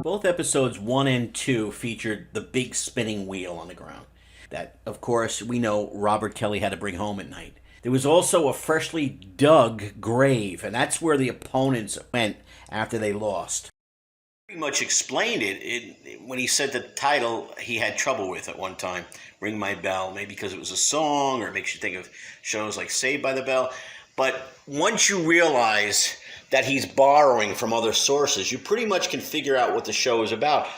Both episodes 1 and 2 featured the big spinning wheel on the ground that, of course, we know Robert Kelly had to bring home at night. There was also a freshly dug grave, and that's where the opponents went after they lost. Pretty much explained when he said the title he had trouble with at one time, Ring My Bell, maybe because it was a song or it makes you think of shows like Saved by the Bell. But once you realize that he's borrowing from other sources, you pretty much can figure out what the show is about.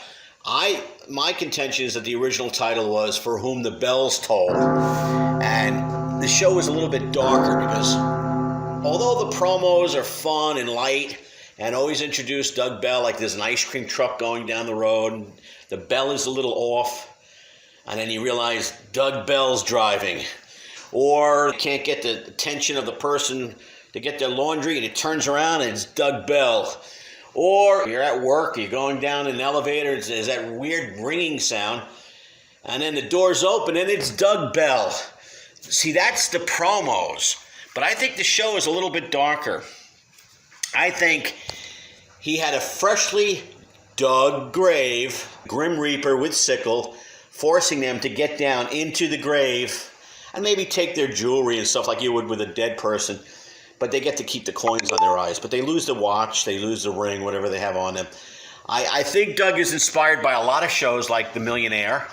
My contention is that the original title was For Whom the Bells Toll, and the show is a little bit darker because although the promos are fun and light and always introduce Doug Bell like there's an ice cream truck going down the road, and the bell is a little off, and then you realize Doug Bell's driving, or you can't get the attention of the person to get their laundry and it turns around and it's Doug Bell. Or you're at work, you're going down an elevator, there's that weird ringing sound, and then the doors open and it's Doug Bell. See, that's the promos. But I think the show is a little bit darker. I think he had a freshly dug grave, Grim Reaper with sickle, forcing them to get down into the grave and maybe take their jewelry and stuff like you would with a dead person. But they get to keep the coins on their eyes. But they lose the watch, they lose the ring, whatever they have on them. I think Doug is inspired by a lot of shows like The Millionaire,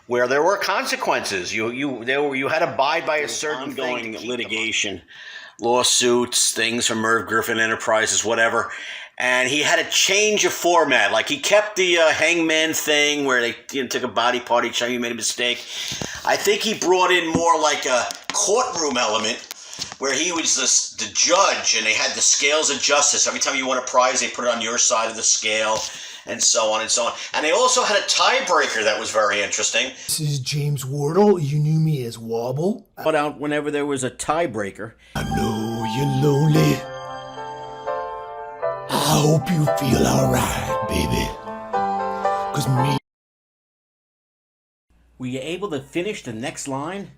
where there were consequences. You had to abide by a certain ongoing litigation, lawsuits, things from Merv Griffin Enterprises, whatever. And he had a change of format. Like he kept the hangman thing where they took a body part each time he made a mistake. I think he brought in more like a courtroom element, where he was the judge and they had the scales of justice. Every time you won a prize, they put it on your side of the scale, and so on and so on. And they also had a tiebreaker that was very interesting. This is James Wardle. You knew me as Wobble. Put out whenever there was a tiebreaker. I know you're lonely. I hope you feel alright, baby. 'Cause me... Were you able to finish the next line?